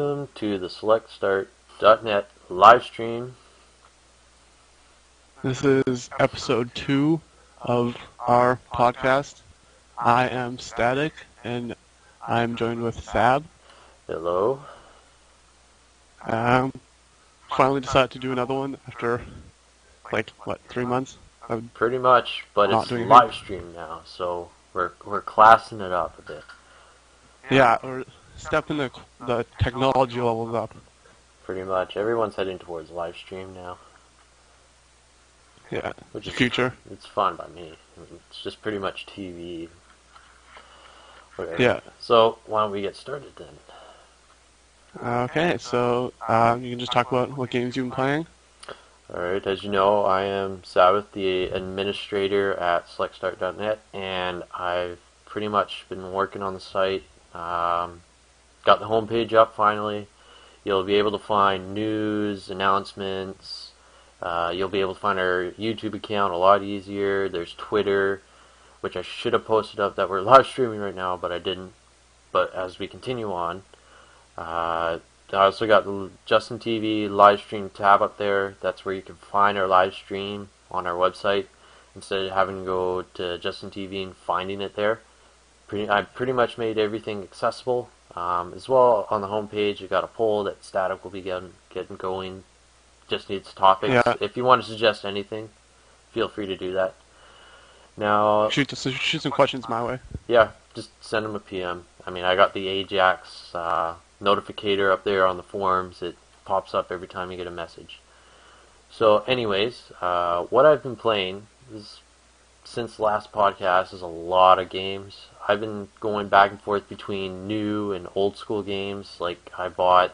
welcome to the SelectStart.net live stream. This is episode 2 of our podcast. I am Static, and I'm joined with Sab. Hello. Finally decided to do another one after, 3 months? Pretty much, but Not it's doing live stream now, so we're classing it up a bit. Yeah, we're stepping the technology levels up. Pretty much, everyone's heading towards live stream now. Yeah, Which is future. It's fun by me. It's just pretty much TV. Whatever. Yeah. So why don't we get started then? Okay, so you can just talk about what games you've been playing. Alright, as you know, I am Sabbath, the administrator at SelectStart.net, and I've pretty much been working on the site. Got the homepage up finally. You'll be able to find news, announcements. You'll be able to find our YouTube account a lot easier. There's Twitter, which I should have posted up that we're live streaming right now, but I didn't. But as we continue on, I also got the Justin TV live stream tab up there. That's where you can find our live stream on our website instead of having to go to Justin TV and finding it there. I pretty much made everything accessible. As well, on the homepage, you got a poll that Static will be getting going. Just needs topics. Yeah. If you want to suggest anything, feel free to do that. Now, Shoot some questions my way. yeah, just send them a PM. I mean, I got the Ajax notificator up there on the forums. It pops up every time you get a message. So anyways, what I've been playing is, since the last podcast, is a lot of games. I've been going back and forth between new and old school games. Like, I bought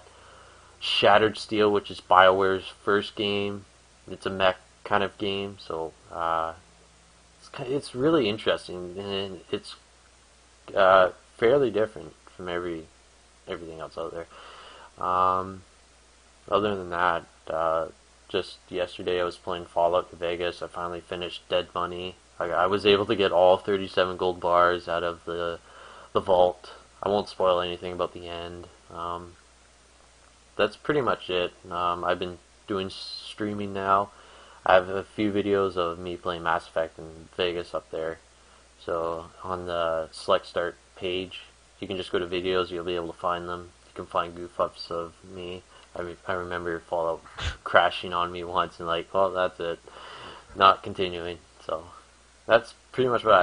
Shattered Steel, which is BioWare's first game. It's a mech kind of game, so it's really interesting, and it's fairly different from everything else out there. Other than that, just yesterday I was playing Fallout New Vegas. I finally finished Dead Money. I was able to get all 37 gold bars out of the vault. I won't spoil anything about the end. That's pretty much it. I've been doing streaming now. I have a few videos of me playing Mass Effect in Vegas up there. So on the Select Start page, you can just go to videos, you'll be able to find them. You can find goof-ups of me. I remember Fallout crashing on me once and well, that's it. Not continuing. So that's pretty much what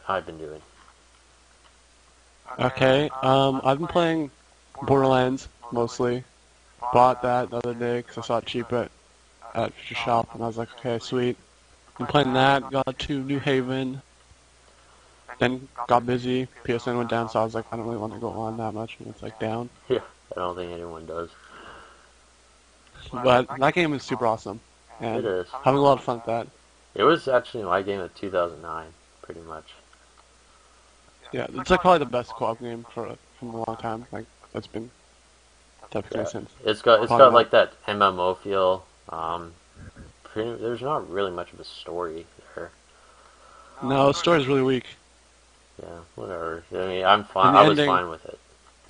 I've been doing. Okay, I've been playing Borderlands mostly. Bought that the other day because I saw it cheap at Future Shop, and I was like, okay, sweet. Been playing that, got to New Haven, then got busy, PSN went down, so I was like, I don't really want to go on that much, and it's down. Yeah, I don't think anyone does. But that game is super awesome, and It is. having a lot of fun with that. It was actually my game of 2009, pretty much. Yeah, it's probably the best co-op game from a long time. That's been definitely since. It's got Probably that MMO feel. There's not really much of a story there. No, the story's really weak. Yeah, whatever. I mean, I'm fine. And the I was ending- fine with it.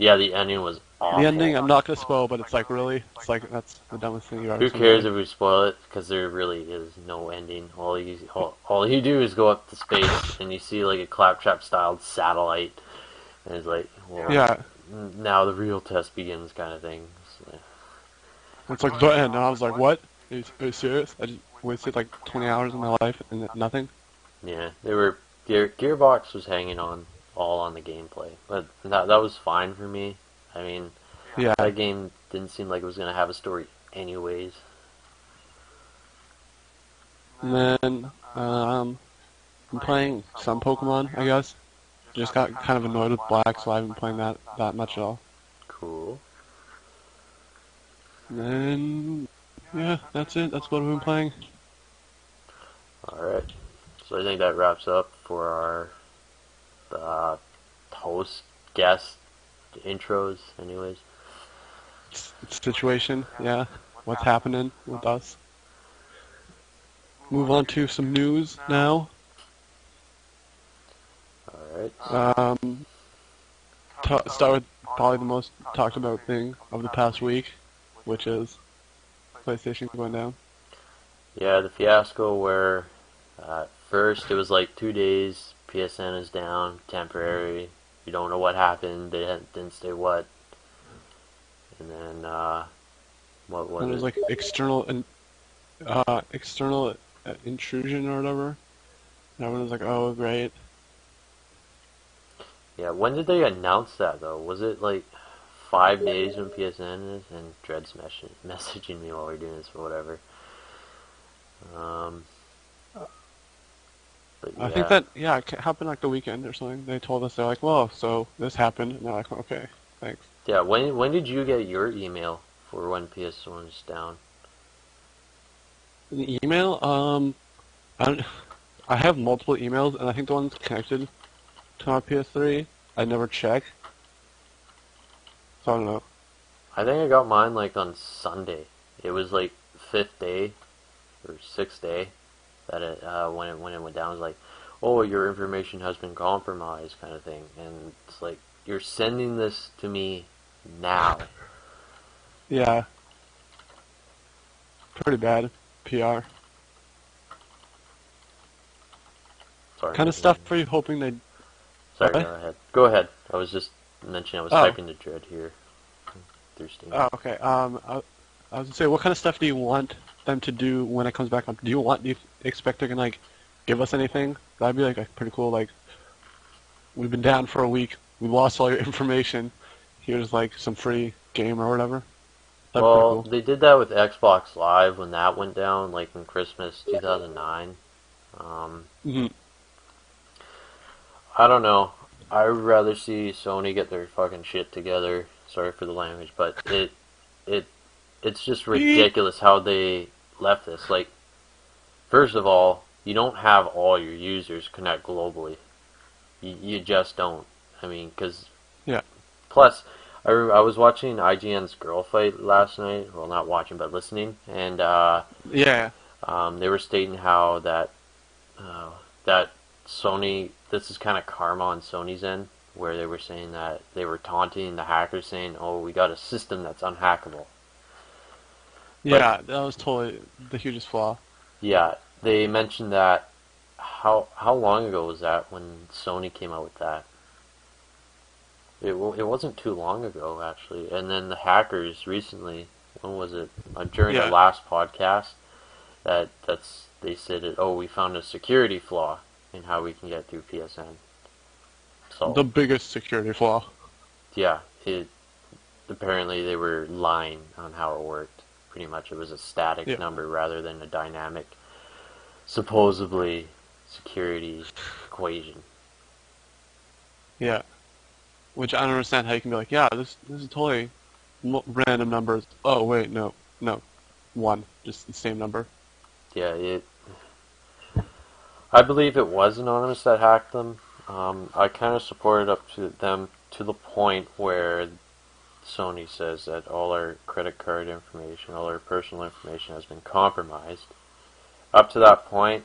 Yeah, the ending was awful. The ending, I'm not gonna spoil, but it's really, that's the dumbest thing you've ever Who seen. cares if we spoil it? Because there really is no ending. All you do is go up to space and you see a claptrap styled satellite, and it's well, Yeah, now the real test begins, kind of thing. So, it's the end, and I was like, what? Are you serious? I just wasted 20 hours of my life and nothing? yeah, they were. Gearbox was hanging on all on the gameplay, but that was fine for me. I mean, Yeah. that game didn't seem like it was gonna have a story, anyways. And then, I'm playing some Pokemon, I guess. Just got kind of annoyed with Black, so I haven't been playing that much at all. Cool. And then, yeah, that's it. That's what I've been playing. All right. So I think that wraps up for our host guest intros, anyways. Situation, yeah. What's happening with us? Move on to some news now. All right. Start with probably the most talked about thing of the past week, which is PlayStation going down. Yeah, the fiasco where first it was like 2 days, PSN is down, temporary. You don't know what happened. They didn't say what. And then what And was there's it? like external intrusion or whatever. And everyone's like, oh, great. Yeah, when did they announce that though? Was it like 5 days when PSN is? And Dread's messaging me while we're doing this or whatever. Um, but I think yeah, that, yeah, it happened like the weekend or something. They told us, they're like, well, so this happened. And they're like, okay, thanks. yeah. When did you get your email for when PS1 is down? An email, I don't, I have multiple emails, and I think the one's connected to my PS3. I never check, so I don't know. I think I got mine like on Sunday. It was like fifth day or sixth day that it went down. It was like, oh, your information has been compromised, kind of thing. And it's like you're sending this to me now. Yeah, pretty bad PR. Sorry, Kind of stuff are you hoping they... sorry. What? Go ahead. Go ahead. I was just mentioning I was Oh, typing to Dread here through Steam. oh, okay. I was gonna say, what kind of stuff do you want them to do when it comes back up? Do you expect they're gonna, like, give us anything? That'd be, like, a pretty cool, like, we've been down for a week, we lost all your information, here's, like, some free game or whatever. That'd be pretty Well, cool. they did that with Xbox Live when that went down, like in Christmas 2009. Um, Hmm. I don't know. I would rather see Sony get their fucking shit together. Sorry for the language, but it it's just Beep. ridiculous how they left this. Like, first of all, you don't have all your users connect globally. You just don't. I mean, because Yeah. plus, I was watching IGN's Girl Fight last night. Well, not watching, but listening, and Yeah. they were stating how uh, that Sony, this is kind of karma on Sony's end, where they were saying that they were taunting the hackers, saying, "Oh, we got a system that's unhackable." But Yeah, that was totally the hugest flaw. yeah, they mentioned that. How long ago was that when Sony came out with that? It wasn't too long ago actually. And then the hackers recently, when was it? During our Yeah. last podcast, that's they said it. Oh, we found a security flaw in how we can get through PSN. So The biggest security flaw. yeah, it apparently they were lying on how it worked. Pretty much, it was a static Yeah. number rather than a dynamic, supposedly security equation. Yeah. Which I don't understand how you can be like, yeah, this is totally random numbers. Oh, wait, no. No. One. Just the same number. Yeah, I believe it was Anonymous that hacked them. I kind of supported up to them to the point where Sony says that all our credit card information, all our personal information has been compromised. Up to that point,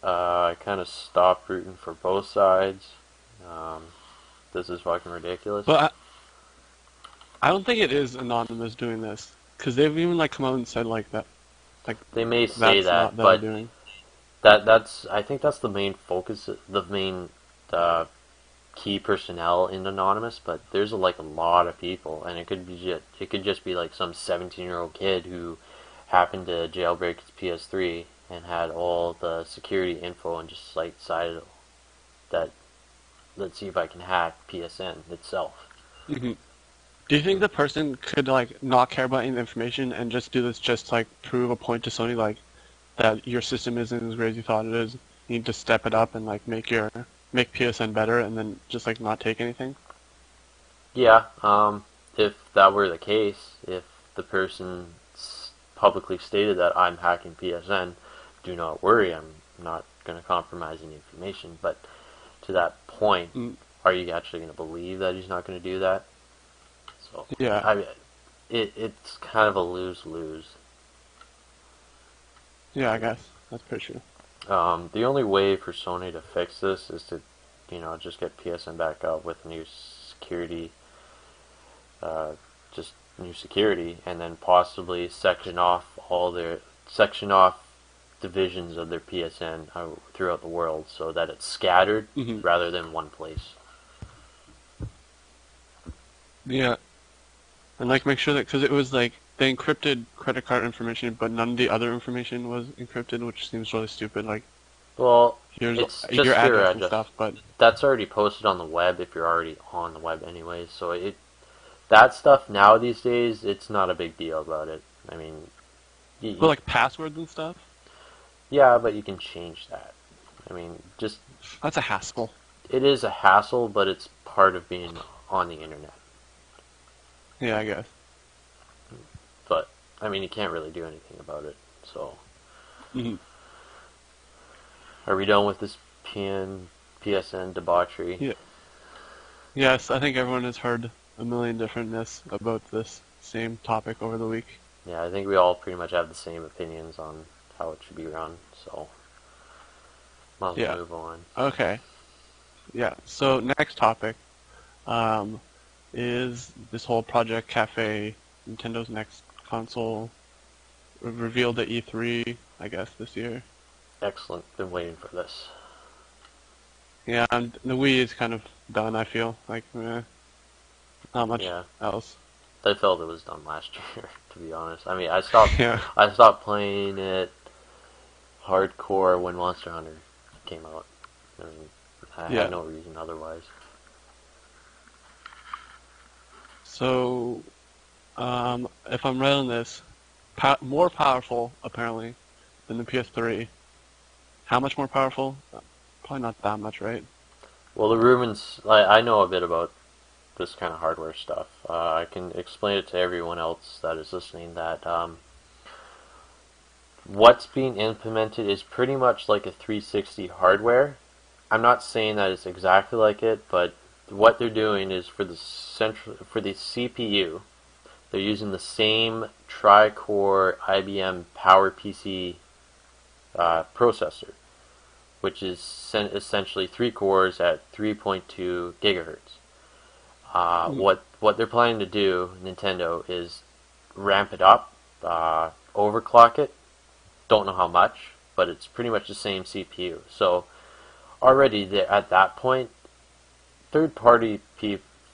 I kind of stopped rooting for both sides. Um, this is fucking ridiculous. But I don't think it is Anonymous doing this. Because they've even, like, come out and said, like, that, like, They may say that's not that, them but doing. that's I think that's the main focus, the main uh, key personnel in Anonymous. But there's like a lot of people, and it could just be like some 17-year-old kid who happened to jailbreak his PS3 and had all the security info and just like decided that let's see if I can hack PSN itself. Hmm. Do you think the person could, like, not care about any information and just do this just to, like, prove a point to Sony, like, that your system isn't as great as you thought it is? You need to step it up and, like, make PSN better and then just, like, not take anything? Yeah, if that were the case, if the person publicly stated that I'm hacking PSN, do not worry, I'm not going to compromise any information. But to that point, Mm, are you actually going to believe that he's not going to do that? So, yeah. it's kind of a lose-lose. Yeah, I guess. That's pretty true. The only way for Sony to fix this is to, just get PSN back up with new security just new security, and then possibly section off divisions of their PSN throughout the world so that it's scattered Hmm. rather than one place. Yeah, and like make sure that because it was like they encrypted credit card information, but none of the other information was encrypted, which seems really stupid. Like Well, here's it's your just your address and address. stuff, but That's already posted on the web if you're already on the web anyway. So that stuff now these days, it's not a big deal about it. I mean, like passwords and stuff. yeah, but you can change that. I mean, just That's a hassle. it is a hassle, but it's part of being on the internet. Yeah, I guess. But I mean, you can't really do anything about it. So, Hmm. are we done with this PSN debauchery? Yeah. Yes, I think everyone has heard a million differentness about this same topic over the week. Yeah, I think we all pretty much have the same opinions on how it should be run. So, might as well Yeah. move on. Okay. Yeah. So next topic, um, is this whole Project Cafe, Nintendo's next console, revealed at E3, I guess, this year. Excellent. Been waiting for this. Yeah, and the Wii is kind of done, I feel. Like, not much Yeah, else. I felt it was done last year. To be honest, I mean, I stopped. Yeah. I stopped playing it hardcore when Monster Hunter came out. I mean, I Yeah. had no reason otherwise. So, if I'm right on this, more powerful, apparently, than the PS3. How much more powerful? Probably not that much, right? Well, the rumors. I know a bit about this kind of hardware stuff. I can explain it to everyone else that is listening that what's being implemented is pretty much like a 360 hardware. I'm not saying that it's exactly like it, but what they're doing is for the CPU, they're using the same tri-core IBM PowerPC processor, which is essentially 3 cores at 3.2 gigahertz. Mm. What they're planning to do, Nintendo, is ramp it up, overclock it. Don't know how much, but it's pretty much the same CPU. So already at that point, third party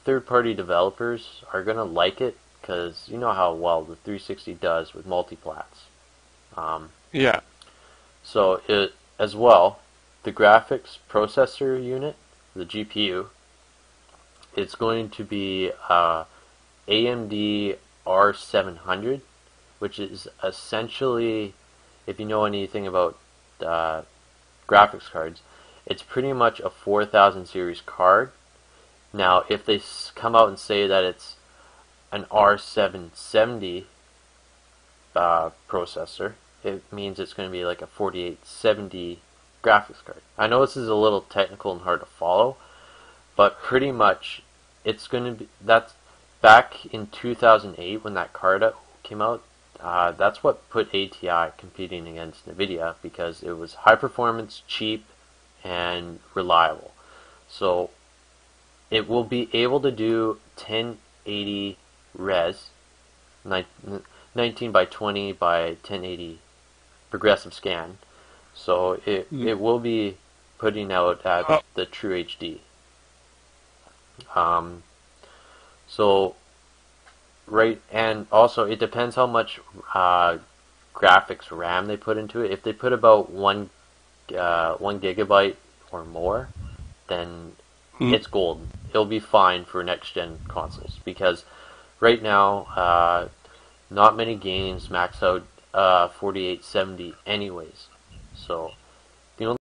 third party developers are gonna like it because you know how well the 360 does with multiplats. Um, Yeah. so it as well, the graphics processor unit, the GPU, it's going to be AMD R700, which is essentially, if you know anything about uh, graphics cards, it's pretty much a 4000 series card. Now, if they come out and say that it's an R770 processor, it means it's going to be like a 4870 graphics card. I know this is a little technical and hard to follow, but pretty much it's going to be that's back in 2008 when that card came out. That's what put ATI competing against NVIDIA because it was high performance, cheap, and reliable. So it will be able to do 1080 res, 19 by 20 by 1080 progressive scan. So Mm. it will be putting out at Oh, the True HD. Um, so right, and also it depends how much graphics RAM they put into it. If they put about 1 gigabyte or more, then mm. it's gold. It'll be fine for next gen consoles because right now, not many games max out 4870 anyways. So the only